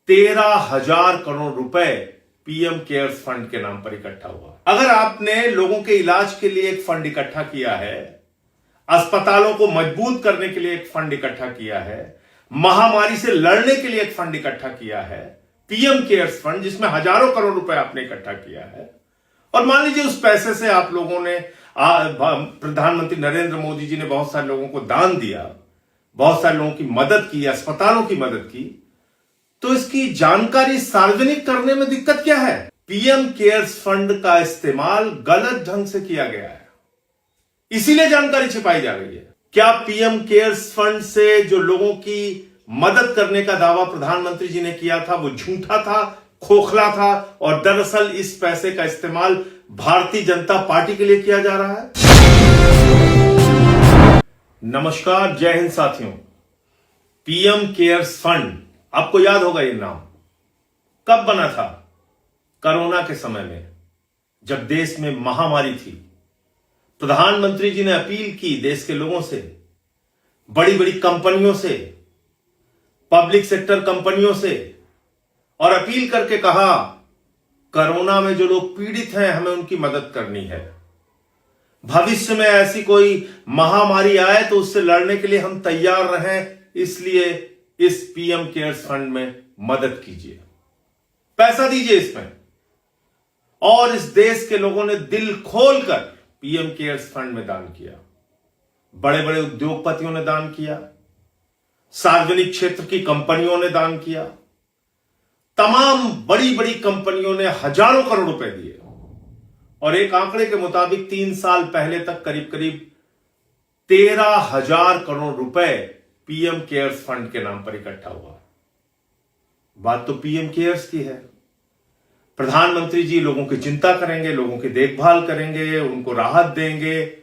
13,000 करोड़ रुपए PM cares fund के नाम पर इकट्ठा हुआ। अगर आपने लोगों के इलाज के लिए एक फंड इकट्ठा किया है, अस्पतालों को मजबूत करने के लिए एक फंड इकट्ठा किया है, महामारी से लड़ने के लिए एक फंड इकट्ठा किया है, पीएम केयर्स फंड, जिसमें हजारों करोड़ रुपए आपने इकट्ठा किया है, और मान लीजिए उस पैसे से आप लोगों ने प्रधानमंत्री नरेंद्र मोदी जी ने बहुत सारे लोगों को दान दिया, बहुत सारे लोगों की मदद की, अस्पतालों की मदद की, तो इसकी जानकारी सार्वजनिक करने में दिक्कत क्या है? पीएम केयर्स फंड का इस्तेमाल गलत ढंग से किया गया है, इसीलिए जानकारी छिपाई जा रही है। क्या पीएम केयर्स फंड से जो लोगों की मदद करने का दावा प्रधानमंत्री जी ने किया था वो झूठा था, खोखला था, और दरअसल इस पैसे का इस्तेमाल भारतीय जनता पार्टी के लिए किया जा रहा है? नमस्कार, जय हिंद साथियों। पीएम केयर्स फंड, आपको याद होगा ये नाम कब बना था? कोरोना के समय में, जब देश में महामारी थी। प्रधानमंत्री जी ने अपील की देश के लोगों से, बड़ी बड़ी कंपनियों से, पब्लिक सेक्टर कंपनियों से, और अपील करके कहा कोरोना में जो लोग पीड़ित हैं हमें उनकी मदद करनी है। भविष्य में ऐसी कोई महामारी आए तो उससे लड़ने के लिए हम तैयार रहें, इसलिए इस पीएम केयर्स फंड में मदद कीजिए, पैसा दीजिए इसमें। और इस देश के लोगों ने दिल खोलकर पीएम केयर्स फंड में दान किया। बड़े बड़े उद्योगपतियों ने दान किया, सार्वजनिक क्षेत्र की कंपनियों ने दान किया, तमाम बड़ी बड़ी कंपनियों ने हजारों करोड़ रुपए दिए, और एक आंकड़े के मुताबिक 3 साल पहले तक करीब करीब 13,000 करोड़ रुपए पीएम केयर्स फंड के नाम पर इकट्ठा हुआ। बात तो पीएम केयर्स की है। प्रधानमंत्री जी लोगों की चिंता करेंगे, लोगों की देखभाल करेंगे, उनको राहत देंगे,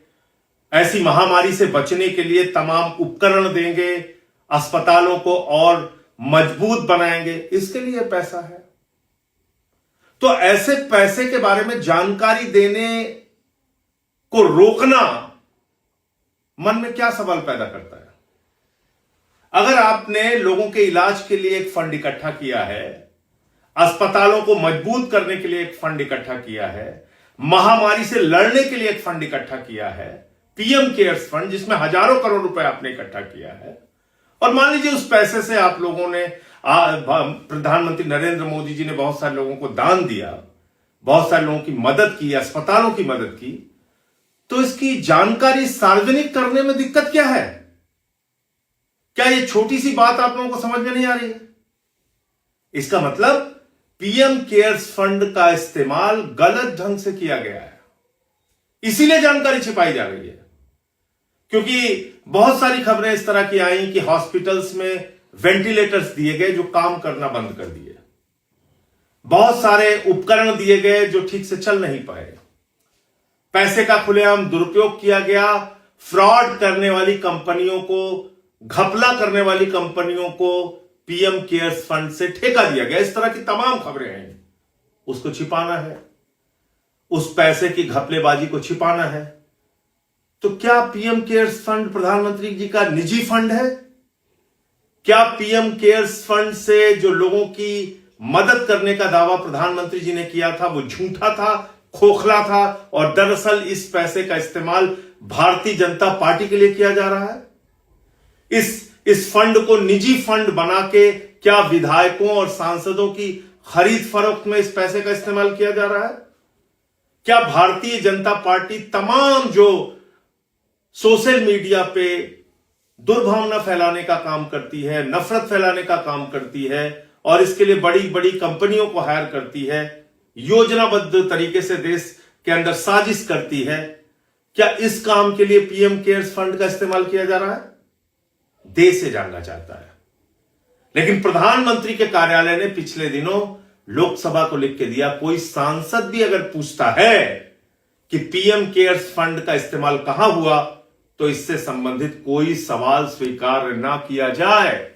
ऐसी महामारी से बचने के लिए तमाम उपकरण देंगे, अस्पतालों को और मजबूत बनाएंगे, इसके लिए पैसा है। तो ऐसे पैसे के बारे में जानकारी देने को रोकना मन में क्या सवाल पैदा करता है? अगर आपने लोगों के इलाज के लिए एक फंड इकट्ठा किया है, अस्पतालों को मजबूत करने के लिए एक फंड इकट्ठा किया है, महामारी से लड़ने के लिए एक फंड इकट्ठा किया है, पीएम केयर्स फंड, जिसमें हजारों करोड़ रुपए आपने इकट्ठा किया है, और मान लीजिए उस पैसे से आप लोगों ने प्रधानमंत्री नरेंद्र मोदी जी ने बहुत सारे लोगों को दान दिया, बहुत सारे लोगों की मदद की, अस्पतालों की मदद की, तो इसकी जानकारी सार्वजनिक करने में दिक्कत क्या है? क्या यह छोटी सी बात आप लोगों को समझ में नहीं आ रही है? इसका मतलब पीएम केयर्स फंड का इस्तेमाल गलत ढंग से किया गया है, इसीलिए जानकारी छिपाई जा रही है। क्योंकि बहुत सारी खबरें इस तरह की आई कि हॉस्पिटल्स में वेंटिलेटर्स दिए गए जो काम करना बंद कर दिए, बहुत सारे उपकरण दिए गए जो ठीक से चल नहीं पाए, पैसे का खुलेआम दुरुपयोग किया गया, फ्रॉड करने वाली कंपनियों को, घपला करने वाली कंपनियों को पीएम केयर्स फंड से ठेका दिया गया, इस तरह की तमाम खबरें हैं। उसको छिपाना है, उस पैसे की घपलेबाजी को छिपाना है। तो क्या पीएम केयर्स फंड प्रधानमंत्री जी का निजी फंड है? क्या पीएम केयर्स फंड से जो लोगों की मदद करने का दावा प्रधानमंत्री जी ने किया था वो झूठा था, खोखला था, और दरअसल इस पैसे का इस्तेमाल भारतीय जनता पार्टी के लिए किया जा रहा है? इस फंड को निजी फंड बना के क्या विधायकों और सांसदों की खरीद फरोख्त में इस पैसे का इस्तेमाल किया जा रहा है? क्या भारतीय जनता पार्टी तमाम जो सोशल मीडिया पे दुर्भावना फैलाने का काम करती है, नफरत फैलाने का काम करती है, और इसके लिए बड़ी बड़ी कंपनियों को हायर करती है, योजनाबद्ध तरीके से देश के अंदर साजिश करती है, क्या इस काम के लिए पीएम केयर्स फंड का इस्तेमाल किया जा रहा है? देश से जानना चाहता है। लेकिन प्रधानमंत्री के कार्यालय ने पिछले दिनों लोकसभा को लिख के दिया, कोई सांसद भी अगर पूछता है कि पीएम केयर्स फंड का इस्तेमाल कहां हुआ, तो इससे संबंधित कोई सवाल स्वीकार ना किया जाए।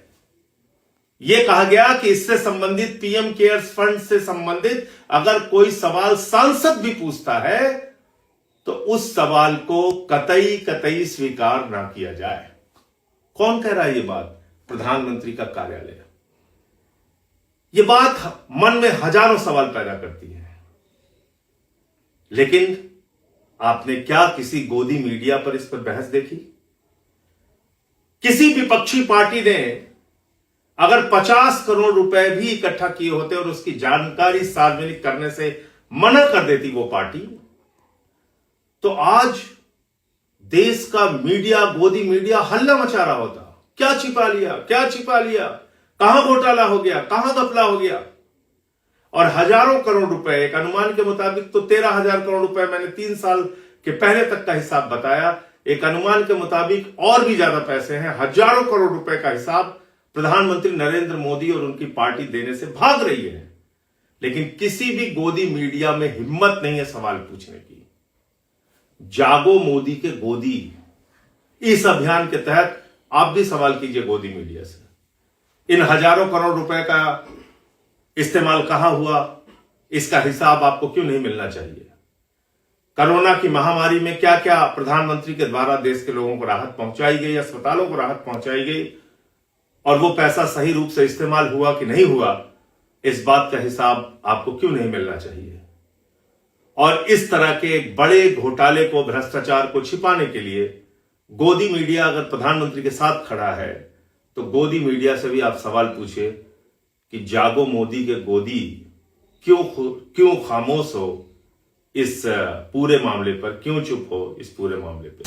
यह कहा गया कि इससे संबंधित, पीएम केयर्स फंड से संबंधित अगर कोई सवाल सांसद भी पूछता है तो उस सवाल को कतई कतई स्वीकार ना किया जाए। कौन कह रहा है ये बात? प्रधानमंत्री का कार्यालय। ये बात मन में हजारों सवाल पैदा करती है। लेकिन आपने क्या किसी गोदी मीडिया पर इस पर बहस देखी? किसी विपक्षी पार्टी ने अगर 50 करोड़ रुपए भी इकट्ठा किए होते और उसकी जानकारी सार्वजनिक करने से मना कर देती वो पार्टी, तो आज देश का मीडिया, गोदी मीडिया हल्ला मचा रहा होता। क्या छिपा लिया, क्या छिपा लिया, कहां घोटाला हो गया, कहां घपला हो गया। और हजारों करोड़ रुपए, एक अनुमान के मुताबिक तो 13,000 करोड़ रुपए, मैंने 3 साल के पहले तक का हिसाब बताया, एक अनुमान के मुताबिक और भी ज्यादा पैसे हैं। हजारों करोड़ रुपए का हिसाब प्रधानमंत्री नरेंद्र मोदी और उनकी पार्टी देने से भाग रही है। लेकिन किसी भी गोदी मीडिया में हिम्मत नहीं है सवाल पूछने की। जागो मोदी के गोदी, इस अभियान के तहत आप भी सवाल कीजिए गोदी मीडिया से, इन हजारों करोड़ रुपए का इस्तेमाल कहां हुआ, इसका हिसाब आपको क्यों नहीं मिलना चाहिए? कोरोना की महामारी में क्या क्या प्रधानमंत्री के द्वारा देश के लोगों को राहत पहुंचाई गई, अस्पतालों को राहत पहुंचाई गई, और वो पैसा सही रूप से इस्तेमाल हुआ कि नहीं हुआ, इस बात का हिसाब आपको क्यों नहीं मिलना चाहिए? और इस तरह के एक बड़े घोटाले को, भ्रष्टाचार को छिपाने के लिए गोदी मीडिया अगर प्रधानमंत्री के साथ खड़ा है, तो गोदी मीडिया से भी आप सवाल पूछिए कि जागो मोदी के गोदी क्यों खामोश हो इस पूरे मामले पर, क्यों चुप हो इस पूरे मामले पर।